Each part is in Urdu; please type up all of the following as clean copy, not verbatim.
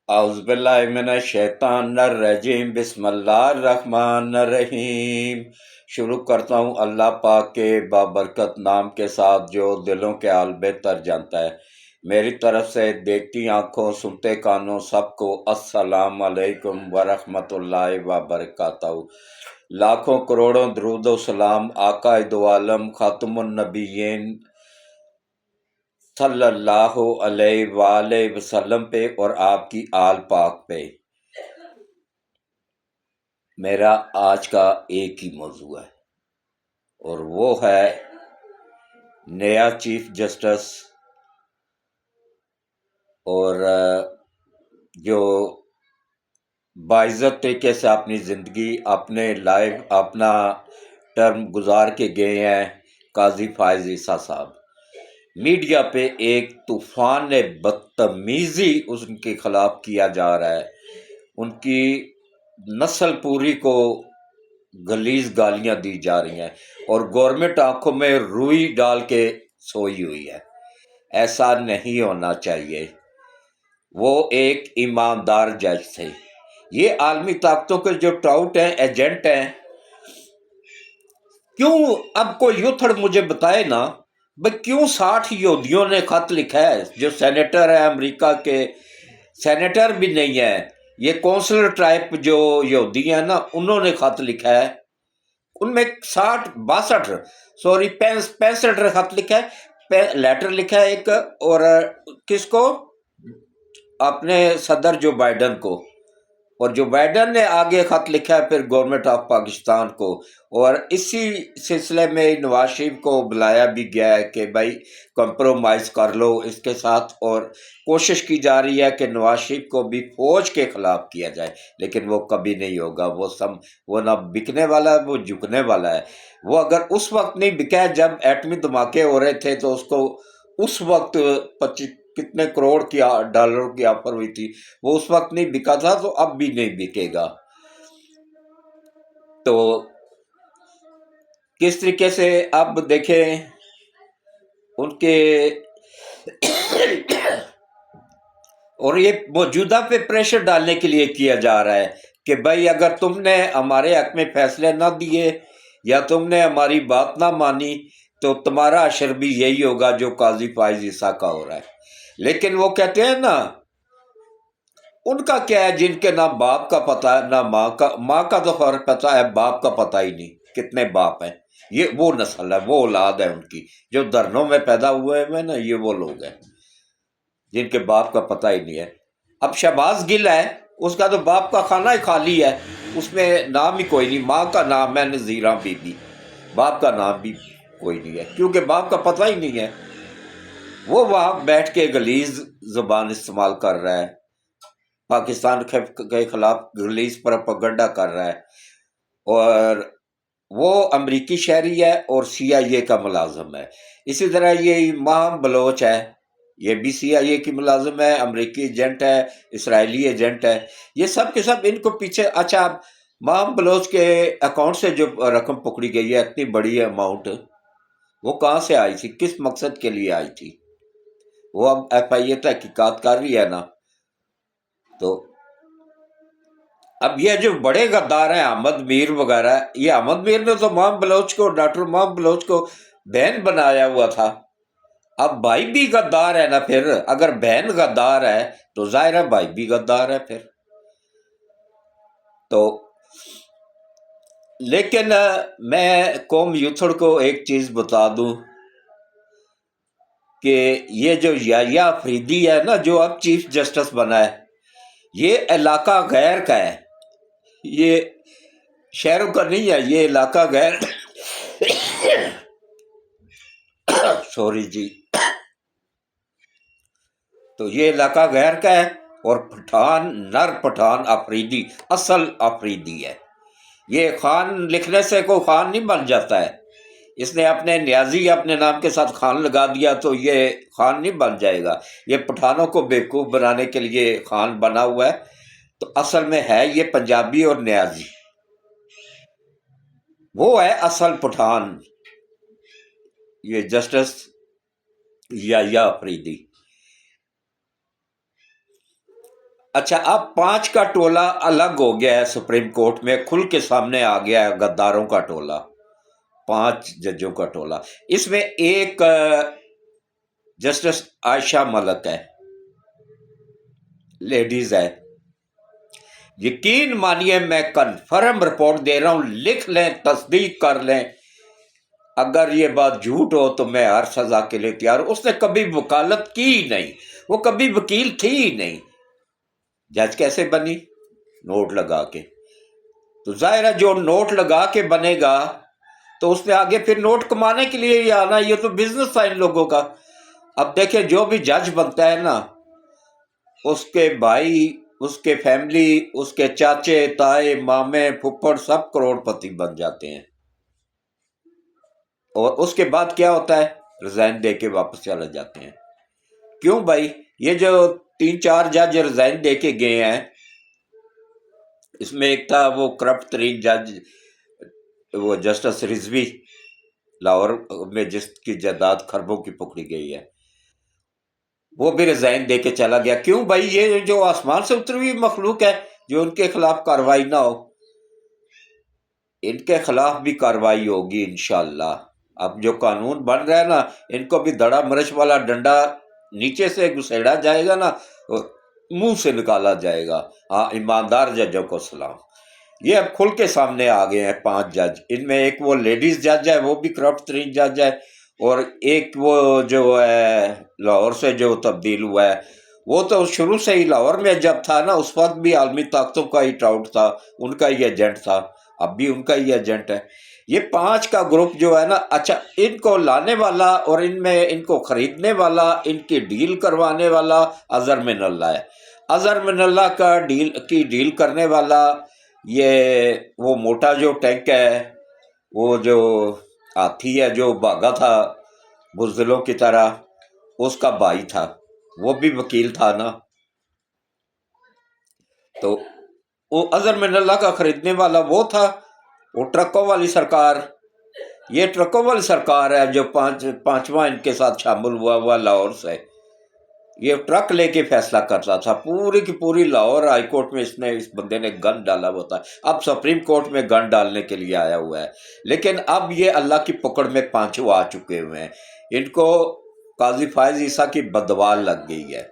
اعوذ باللہ من الشیطان الرجیم بسم اللہ الرحمن الرحیم۔ شروع کرتا ہوں اللہ پاک کے بابرکت نام کے ساتھ جو دلوں کے حال بہتر جانتا ہے۔ میری طرف سے دیکھتی آنکھوں سنتے کانوں سب کو السلام علیکم ورحمۃ اللہ وبرکاتہ۔ لاکھوں کروڑوں درود و سلام آقا دو عالم خاتم النبیین صلی اللہ علیہ وآلہ وسلم پہ اور آپ کی آل پاک پہ۔ میرا آج کا ایک ہی موضوع ہے اور وہ ہے نیا چیف جسٹس اور جو باعزت طریقے سے اپنی زندگی اپنے لائف اپنا ٹرم گزار کے گئے ہیں قاضی فائز عیسیٰ صاحب۔ میڈیا پہ ایک طوفان بدتمیزی ان کے خلاف کیا جا رہا ہے، ان کی نسل پوری کو غلیظ گالیاں دی جا رہی ہیں اور گورنمنٹ آنکھوں میں روئی ڈال کے سوئی ہوئی ہے۔ ایسا نہیں ہونا چاہیے۔ وہ ایک ایماندار جج تھے۔ یہ عالمی طاقتوں کے جو ٹاؤٹ ہیں ایجنٹ ہیں، کیوں اب کوئی یوتھڑ مجھے بتائے نا بھئی کیوں 60 یہودیوں نے خط لکھا ہے؟ جو سینیٹر ہے امریکہ کے، سینیٹر بھی نہیں ہے، یہ کونسلر ٹائپ جو یہودی ہیں نا انہوں نے خط لکھا ہے۔ ان میں 65 خط لکھا ہے، لیٹر لکھا ہے ایک، اور کس کو؟ اپنے صدر جو بائیڈن کو، اور جو بائیڈن نے آگے خط لکھا ہے پھر گورنمنٹ آف پاکستان کو، اور اسی سلسلے میں نواز شریف کو بلایا بھی گیا ہے کہ بھائی کمپرومائز کر لو اس کے ساتھ، اور کوشش کی جا رہی ہے کہ نواز شریف کو بھی فوج کے خلاف کیا جائے، لیکن وہ کبھی نہیں ہوگا۔ وہ نہ بکنے والا ہے، وہ جھکنے والا ہے۔ وہ اگر اس وقت نہیں بکا ہے جب ایٹمی دھماکے ہو رہے تھے تو اس کو اس وقت کتنے کروڑ کی ڈالر کی آفر ہوئی تھی، وہ اس وقت نہیں بکا تھا تو اب بھی نہیں بکے گا۔ تو کس طریقے سے اب دیکھیں ان کے اور یہ موجودہ پہ پریشر ڈالنے کے لیے کیا جا رہا ہے کہ بھائی اگر تم نے ہمارے حق میں فیصلے نہ دیے یا تم نے ہماری بات نہ مانی تو تمہارا اشر بھی یہی ہوگا جو قاضی فائز عیسیٰ کا ہو رہا ہے۔ لیکن وہ کہتے ہیں نا ان کا کیا ہے جن کے نہ باپ کا پتہ ہے نہ ماں کا تو فرق پتہ ہے، باپ کا پتہ ہی نہیں کتنے باپ ہیں۔ یہ وہ نسل ہے، وہ اولاد ہے ان کی جو دھرنوں میں پیدا ہوئے ہیں نا، یہ وہ لوگ ہیں جن کے باپ کا پتہ ہی نہیں ہے۔ اب شہباز گل ہے، اس کا تو باپ کا کھانا ہی خالی ہے، اس میں نام ہی کوئی نہیں، ماں کا نام ہے نذیرہ بی بی، باپ کا نام بھی کوئی نہیں ہے کیونکہ باپ کا پتہ ہی نہیں ہے۔ وہ وہاں بیٹھ کے غلیظ زبان استعمال کر رہا ہے، پاکستان کے خلاف غلیظ پروپیگنڈا کر رہا ہے، اور وہ امریکی شہری ہے اور سی آئی اے کا ملازم ہے۔ اسی طرح یہ ماہم بلوچ ہے، یہ بھی سی آئی اے کی ملازم ہے، امریکی ایجنٹ ہے، اسرائیلی ایجنٹ ہے۔ یہ سب کے سب ان کو پیچھے۔ اچھا، ماہم بلوچ کے اکاؤنٹ سے جو رقم پکڑی گئی ہے اتنی بڑی اماؤنٹ، وہ کہاں سے آئی تھی، کس مقصد کے لیے آئی تھی؟ وہ اب ایف آئی اے تحقیقات کر رہی ہے نا۔ تو اب یہ جو بڑے غدار ہیں احمد میر وغیرہ، یہ احمد میر نے تو ماہم بلوچ کو، ڈاکٹر ماہم بلوچ کو بہن بنایا ہوا تھا۔ اب بھائی بھی غدار ہے نا، پھر اگر بہن غدار ہے تو ظاہر ہے بھائی بھی غدار ہے پھر تو۔ لیکن میں قوم یوتھڑ کو ایک چیز بتا دوں کہ یہ جو یحییٰ آفریدی ہے نا جو اب چیف جسٹس بنا ہے، یہ علاقہ غیر کا ہے، یہ شہروں کا نہیں ہے، یہ علاقہ غیر سوری جی، تو یہ علاقہ غیر کا ہے، اور پٹھان، نر پٹھان آفریدی، اصل آفریدی ہے۔ یہ خان لکھنے سے کوئی خان نہیں بن جاتا ہے، اس نے اپنے نیازی اپنے نام کے ساتھ خان لگا دیا تو یہ خان نہیں بن جائے گا۔ یہ پٹھانوں کو بیوقوف بنانے کے لیے خان بنا ہوا ہے، تو اصل میں ہے یہ پنجابی اور نیازی، وہ ہے اصل پٹھان، یہ جسٹس یحییٰ آفریدی۔ اچھا اب 5 کا ٹولہ الگ ہو گیا ہے سپریم کورٹ میں، کھل کے سامنے آ گیا ہے غداروں کا ٹولہ، 5 ججوں کا ٹولہ۔ اس میں ایک جسٹس عائشہ ملک ہے، لیڈیز ہے۔ یقین مانیے میں کنفرم رپورٹ دے رہا ہوں، لکھ لیں، تصدیق کر لیں، اگر یہ بات جھوٹ ہو تو میں ہر سزا کے لیے تیار ہوں۔ اس نے کبھی وکالت کی ہی نہیں، وہ کبھی وکیل تھی ہی نہیں، جج کیسے بنی؟ نوٹ لگا کے۔ تو ظاہر ہے جو نوٹ لگا کے بنے گا تو اس نے آگے پھر نوٹ کمانے کے لیے ہی آنا، یہ تو بزنس تھا ان لوگوں کا۔ اب دیکھیں جو بھی جج بنتا ہے نا، اس کے بھائی، اس کے فیملی، اس کے چاچے تائے مامے پھپھڑ سب کروڑ پتی بن جاتے ہیں، اور اس کے بعد کیا ہوتا ہے؟ ریزائن دے کے واپس چلے جاتے ہیں۔ کیوں بھائی؟ یہ جو 3-4 جج ریزائن دے کے گئے ہیں، اس میں ایک تھا وہ کرپٹ ترین جج، وہ جسٹس رضوی، لاہور میں جس کی جائیداد خربوں کی پکڑی گئی ہے، وہ بھی ریزائن دے کے چلا گیا۔ کیوں بھائی؟ یہ جو آسمان سے اتری ہوئی مخلوق ہے جو ان کے خلاف کارروائی نہ ہو، ان کے خلاف بھی کارروائی ہوگی انشاءاللہ۔ اب جو قانون بن رہا ہے نا، ان کو بھی دڑا مرچ والا ڈنڈا نیچے سے گھسیڑا جائے گا نا، اور منہ سے نکالا جائے گا۔ ہاں، ایماندار ججوں کو سلام۔ یہ اب کھل کے سامنے آ گئے ہیں 5 جج، ان میں ایک وہ لیڈیز جج ہے، وہ بھی کرپٹ ترین جج ہے، اور ایک وہ جو ہے لاہور سے جو تبدیل ہوا ہے، وہ تو شروع سے ہی لاہور میں جب تھا نا، اس وقت بھی عالمی طاقتوں کا ہی ٹراؤٹ تھا، ان کا ہی ایجنٹ تھا، اب بھی ان کا ہی ایجنٹ ہے۔ یہ 5 کا گروپ جو ہے نا، اچھا ان کو لانے والا اور ان میں ان کو خریدنے والا، ان کی ڈیل کروانے والا اظہر من اللہ ہے۔ اظہر من اللہ کی ڈیل کرنے والا یہ وہ موٹا جو ٹینک ہے، وہ جو ہاتھی ہے جو بھاگا تھا بزدلوں کی طرح، اس کا بھائی تھا، وہ بھی وکیل تھا نا۔ تو وہ اظہر من اللہ کا خریدنے والا وہ تھا، وہ ٹرکوں والی سرکار۔ یہ ٹرکوں والی سرکار ہے جو پانچواں ان کے ساتھ شامل ہوا لاہور سے۔ یہ ٹرک لے کے فیصلہ کرتا تھا، پوری کی پوری لاہور ہائی کورٹ میں اس بندے نے گن ڈالا ہوا تھا، اب سپریم کورٹ میں گن ڈالنے کے لیے آیا ہوا ہے۔ لیکن اب یہ اللہ کی پکڑ میں 5 آ چکے ہوئے ہیں، ان کو قاضی فائز عیسیٰ کی بددعا لگ گئی ہے۔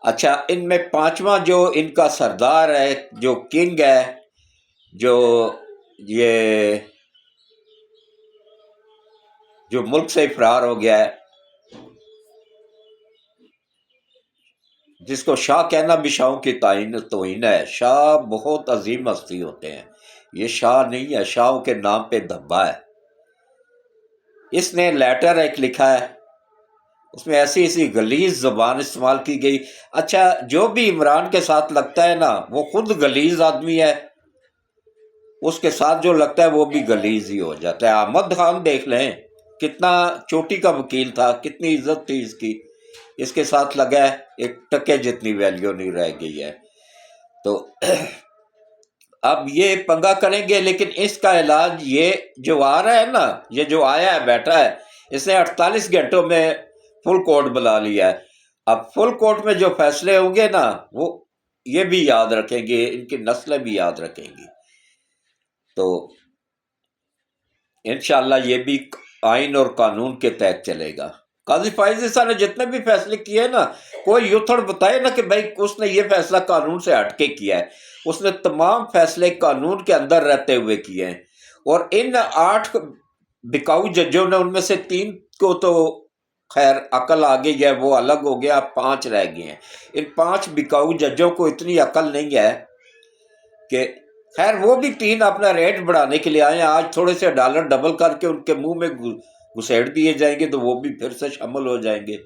اچھا ان میں 5واں جو ان کا سردار ہے، جو کنگ ہے، جو یہ جو ملک سے فرار ہو گیا ہے، جس کو شاہ کہنا بھی شاہوں کی توہین ہے۔ شاہ بہت عظیم ہستی ہوتے ہیں، یہ شاہ نہیں ہے، شاہوں کے نام پہ دھبا ہے۔ اس نے لیٹر ایک لکھا ہے، اس میں ایسی غلیظ زبان استعمال کی گئی۔ اچھا جو بھی عمران کے ساتھ لگتا ہے نا، وہ خود غلیظ آدمی ہے، اس کے ساتھ جو لگتا ہے وہ بھی غلیظ ہی ہو جاتا ہے۔ احمد خان دیکھ لیں، کتنا چوٹی کا وکیل تھا، کتنی عزت تھی اس کی، اس کے ساتھ لگا ہے، ایک ٹکے جتنی ویلیو نہیں رہ گئی ہے۔ تو اب یہ پنگا کریں گے، لیکن اس کا علاج یہ جو آ رہا ہے نا، یہ جو آیا ہے بیٹھا ہے، اس نے 48 گھنٹوں میں فل کورٹ بلا لیا ہے۔ اب فل کورٹ میں جو فیصلے ہوں گے نا، وہ یہ بھی یاد رکھیں گے، ان کی نسلیں بھی یاد رکھیں گی۔ تو انشاءاللہ یہ بھی آئین اور قانون کے تحت چلے گا۔ قاضی فائز عیسیٰ نے جتنے بھی فیصلے کیے نا، کوئی یوتھڑ بتائے نا کہ بھائی اس نے یہ فیصلہ قانون سے ہٹ کے کیا ہے، اس نے تمام فیصلے قانون کے اندر رہتے ہوئے کیے ہیں۔ اور ان 8 بکاؤ ججوں نے، ان میں سے 3 کو تو خیر عقل آ گئی ہے، وہ الگ ہو گیا، 5 رہ گئے ہیں۔ ان 5 بکاؤ ججوں کو اتنی عقل نہیں ہے کہ خیر وہ بھی 3 اپنا ریٹ بڑھانے کے لیے آئے ہیں، آج تھوڑے سے ڈالر ڈبل کر کے ان کے منہ میں گھسیڑ دیے جائیں گے تو وہ بھی پھر سے شامل ہو جائیں گے۔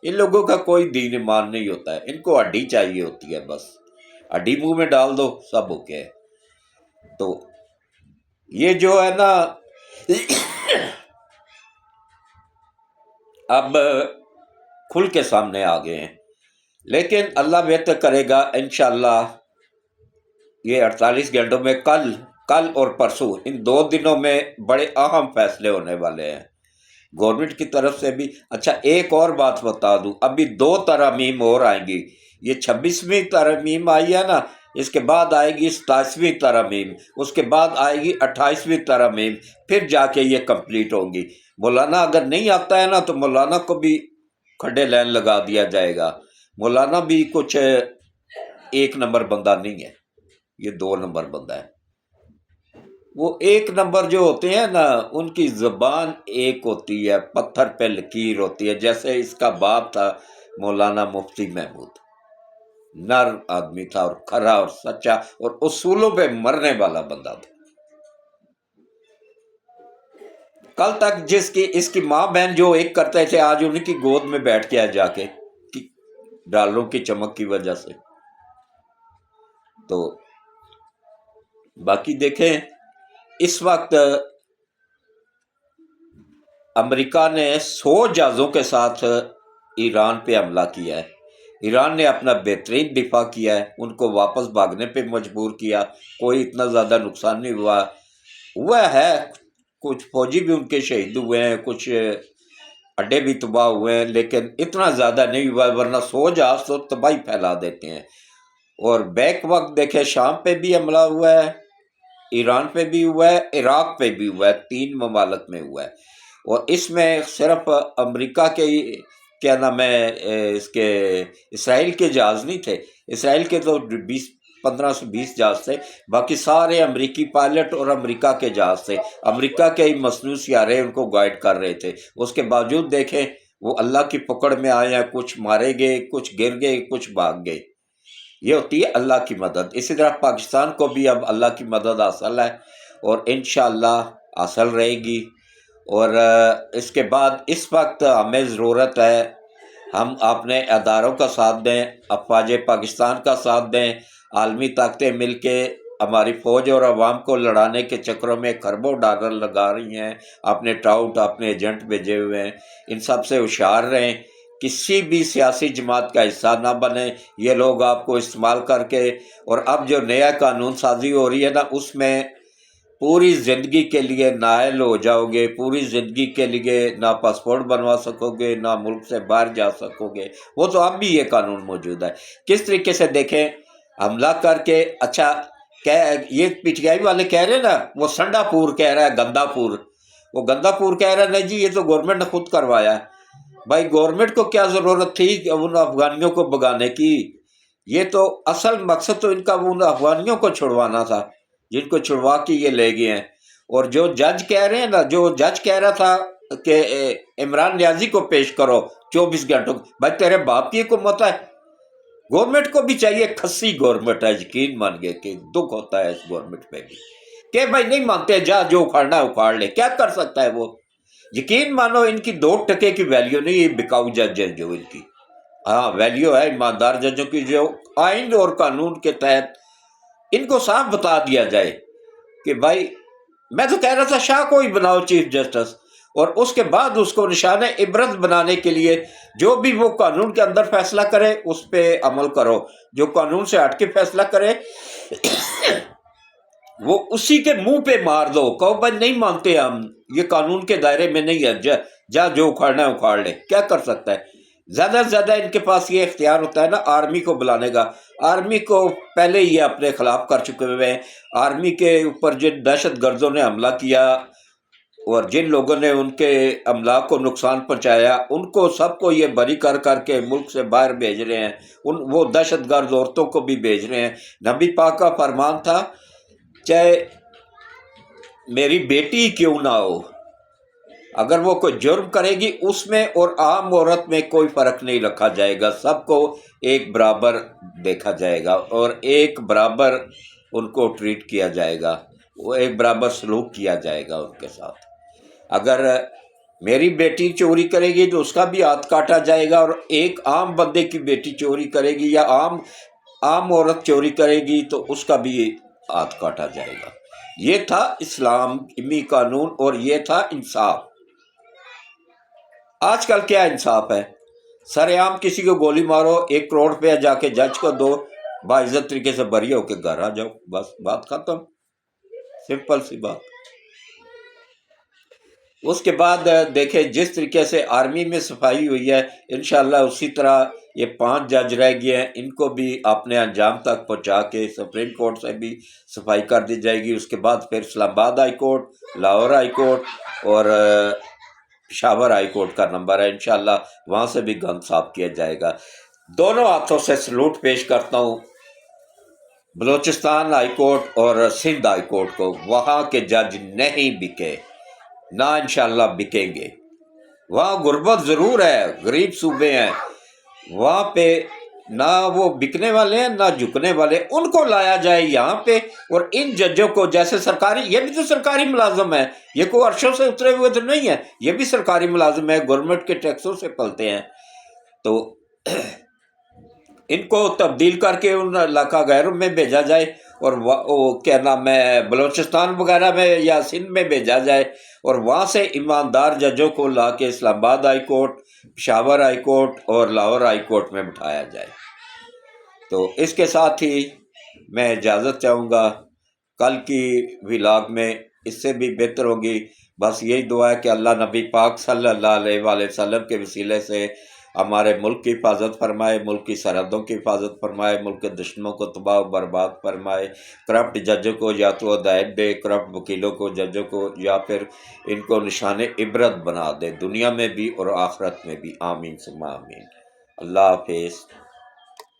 ان لوگوں کا کوئی دین ایمان نہیں ہوتا ہے، ان کو ہڈی چاہیے ہوتی ہے، بس ہڈی منہ میں ڈال دو سب ہو گیا۔ تو یہ جو ہے نا اب کھل کے سامنے آ گئے ہیں، لیکن اللہ بہتر کرے گا انشاءاللہ۔ یہ 48 گھنٹوں میں کل اور پرسوں، ان 2 دنوں میں بڑے اہم فیصلے ہونے والے ہیں گورنمنٹ کی طرف سے بھی۔ اچھا ایک اور بات بتا دوں، ابھی 2 ترامیم اور آئیں گی، یہ 26ویں ترمیم آئی ہے نا، اس کے بعد آئے گی 27ویں ترمیم، اس کے بعد آئے گی 28ویں ترمیم، پھر جا کے یہ کمپلیٹ ہوں گی۔ مولانا اگر نہیں آتا ہے نا تو مولانا کو بھی کھڈے لائن لگا دیا جائے گا۔ مولانا بھی کچھ 1 نمبر بندہ نہیں ہے، یہ 2 نمبر بندہ ہے۔ وہ 1 نمبر جو ہوتے ہیں نا، ان کی زبان ایک ہوتی ہے، پتھر پہ لکیر ہوتی ہے، جیسے اس کا باپ تھا مولانا مفتی محمود، نر آدمی تھا اور کھرا اور سچا اور اصولوں پہ مرنے والا بندہ تھا۔ کل تک اس کی ماں بہن جو ایک کرتے تھے، آج انہیں کی گود میں بیٹھ کے جا کے ڈالروں کی چمک کی وجہ سے۔ تو باقی دیکھیں، اس وقت امریکہ نے 100 جہازوں کے ساتھ ایران پہ حملہ کیا ہے۔ ایران نے اپنا بہترین دفاع کیا ہے، ان کو واپس بھاگنے پہ مجبور کیا، کوئی اتنا زیادہ نقصان نہیں ہوا ہے، کچھ فوجی بھی ان کے شہید ہوئے ہیں، کچھ اڈے بھی تباہ ہوئے ہیں، لیکن اتنا زیادہ نہیں ہوا، ورنہ 100 جہاز تو تباہی پھیلا دیتے ہیں۔ اور بیک وقت دیکھیں، شام پہ بھی حملہ ہوا ہے، ایران پہ بھی ہوا ہے، عراق پہ بھی ہوا ہے، 3 ممالک میں ہوا ہے۔ اور اس میں صرف امریکہ کے کیا نام ہے اس کے اسرائیل کے جہاز نہیں تھے، اسرائیل کے تو 15 سے 20 جہاز تھے، باقی سارے امریکی پائلٹ اور امریکہ کے جہاز تھے، امریکہ کے ہی مصنوعی سیارے ان کو گائیڈ کر رہے تھے۔ اس کے باوجود دیکھیں وہ اللہ کی پکڑ میں آئے ہیں، کچھ مارے گئے، کچھ گر گئے، کچھ بھاگ گئے۔ یہ ہوتی ہے اللہ کی مدد۔ اسی طرح پاکستان کو بھی اب اللہ کی مدد حاصل ہے اور انشاءاللہ حاصل رہے گی۔ اور اس کے بعد اس وقت ہمیں ضرورت ہے ہم اپنے اداروں کا ساتھ دیں، افواج پاکستان کا ساتھ دیں، عالمی طاقتیں مل کے ہماری فوج اور عوام کو لڑانے کے چکروں میں کھربوں ڈالر لگا رہی ہیں، اپنے ٹراؤٹ اپنے ایجنٹ بھیجے ہوئے ہیں، ان سب سے ہوشیار رہیں، کسی بھی سیاسی جماعت کا حصہ نہ بنے۔ یہ لوگ آپ کو استعمال کر کے، اور اب جو نیا قانون سازی ہو رہی ہے نا، اس میں پوری زندگی کے لیے نااہل ہو جاؤ گے، پوری زندگی کے لیے نہ پاسپورٹ بنوا سکو گے، نہ ملک سے باہر جا سکو گے۔ وہ تو اب بھی یہ قانون موجود ہے۔ کس طریقے سے دیکھیں، حملہ کر کے، اچھا یہ پی ٹی آئی والے کہہ رہے ہیں نا، وہ سنڈا پور کہہ رہا ہے، گندا پور، وہ گندا پور کہہ رہا ہے نہیں جی یہ تو گورنمنٹ نے خود کروایا ہے۔ بھائی گورنمنٹ کو کیا ضرورت تھی کہ ان افغانیوں کو بگانے کی؟ یہ تو اصل مقصد تو ان کا ان افغانیوں کو چھڑوانا تھا، جن کو چھڑوا کے یہ لے گئے ہیں۔ اور جو جج کہہ رہے ہیں نا، جو جج کہہ رہا تھا کہ عمران نیازی کو پیش کرو 24 گھنٹوں، بھائی تیرے باپ کی حکومت ہے، گورنمنٹ کو بھی چاہیے، کھسی گورنمنٹ ہے، یقین مان گئے کہ دکھ ہوتا ہے اس گورنمنٹ پہ بھی کہ بھائی نہیں مانتے، جا جو اکھاڑنا ہے اکھاڑ لے، کیا کر سکتا ہے وہ؟ یقین مانو ان کی 2 ٹکے کی ویلیو نہیں، یہ بکاؤ جج ہے جو ان کی، ہاں ویلیو ہے ایماندار ججوں کی، جو آئین اور قانون کے تحت ان کو صاف بتا دیا جائے کہ بھائی، میں تو کہہ رہا تھا شاہ کو ہی بناؤ چیف جسٹس، اور اس کے بعد اس کو نشان عبرت بنانے کے لیے جو بھی وہ قانون کے اندر فیصلہ کرے اس پہ عمل کرو، جو قانون سے ہٹ کے فیصلہ کرے وہ اسی کے منہ پہ مار دو، کہو بھائی نہیں مانتے ہم، یہ قانون کے دائرے میں نہیں ہے، جا جو اکھاڑنا ہے اکھاڑ لے، کیا کر سکتا ہے؟ زیادہ سے زیادہ ان کے پاس یہ اختیار ہوتا ہے نا آرمی کو بلانے کا، آرمی کو پہلے ہی اپنے خلاف کر چکے ہوئے ہیں، آرمی کے اوپر جن دہشت گردوں نے حملہ کیا اور جن لوگوں نے ان کے املاک کو نقصان پہنچایا، ان کو سب کو یہ بری کر کر کے ملک سے باہر بھیج رہے ہیں، وہ دہشت گرد عورتوں کو بھی بھیج رہے ہیں۔ نبی پاک کا فرمان تھا چاہے میری بیٹی کیوں نہ ہو، اگر وہ کوئی جرم کرے گی اس میں اور عام عورت میں کوئی فرق نہیں رکھا جائے گا، سب کو ایک برابر دیکھا جائے گا اور ایک برابر ان کو ٹریٹ کیا جائے گا، وہ ایک برابر سلوک کیا جائے گا ان کے ساتھ۔ اگر میری بیٹی چوری کرے گی تو اس کا بھی ہاتھ کاٹا جائے گا، اور ایک عام بندے کی بیٹی چوری کرے گی یا عام عورت چوری کرے گی تو اس کا بھی ہاتھ کاٹا جائے گا۔ یہ تھا اسلامی قانون اور یہ تھا انصاف۔ آج کل کیا انصاف ہے؟ سر عام کسی کو گولی مارو، 1 کروڑ روپیہ جا کے جج کو دو، باعزت طریقے سے بری ہو کے گھر آ جاؤ، بس بات ختم، سمپل سی بات۔ اس کے بعد دیکھیں جس طریقے سے آرمی میں صفائی ہوئی ہے، انشاءاللہ اسی طرح یہ 5 جج رہ گئے ہیں، ان کو بھی اپنے انجام تک پہنچا کے سپریم کورٹ سے بھی صفائی کر دی جائے گی۔ اس کے بعد پھر اسلام آباد high court, Lahore high court اور پشاور ہائی کورٹ کا نمبر ہے، انشاءاللہ وہاں سے بھی گند صاف کیا جائے گا۔ دونوں ہاتھوں سے سلوٹ پیش کرتا ہوں بلوچستان ہائی کورٹ اور سندھ ہائی کورٹ کو، وہاں کے جج نہیں بکے، نہ انشاءاللہ بکیں گے۔ وہاں غربت ضرور ہے، غریب صوبے ہیں، وہاں پہ نہ وہ بکنے والے ہیں نہ جھکنے والے، ان کو لایا جائے یہاں پہ، اور ان ججوں کو جیسے سرکاری، یہ بھی تو سرکاری ملازم ہے، یہ کوئی عرشوں سے اترے ہوئے تو نہیں ہے، یہ بھی سرکاری ملازم ہے، گورنمنٹ کے ٹیکسوں سے پلتے ہیں، تو ان کو تبدیل کر کے ان علاقہ غیروں میں بھیجا جائے، اور وہ کیا نام ہے بلوچستان وغیرہ میں یا سندھ میں بھیجا جائے، اور وہاں سے ایماندار ججوں کو لا کے اسلام آباد high court, Peshawar high court اور لاہور ہائی کورٹ میں بٹھایا جائے۔ تو اس کے ساتھ ہی میں اجازت چاہوں گا، کل کی ولاگ میں اس سے بھی بہتر ہوگی۔ بس یہی دعا ہے کہ اللہ نبی پاک صلی اللہ علیہ وآلہ وسلم کے وسیلے سے ہمارے ملک کی حفاظت فرمائے، ملک کی سرحدوں کی حفاظت فرمائے، ملک کے دشمنوں کو تباہ و برباد فرمائے، کرپٹ ججوں کو یا تو ہدایت دے، کرپٹ وکیلوں کو، ججوں کو، یا پھر ان کو نشان عبرت بنا دے، دنیا میں بھی اور آخرت میں بھی۔ آمین ثم آمین۔ اللہ حافظ۔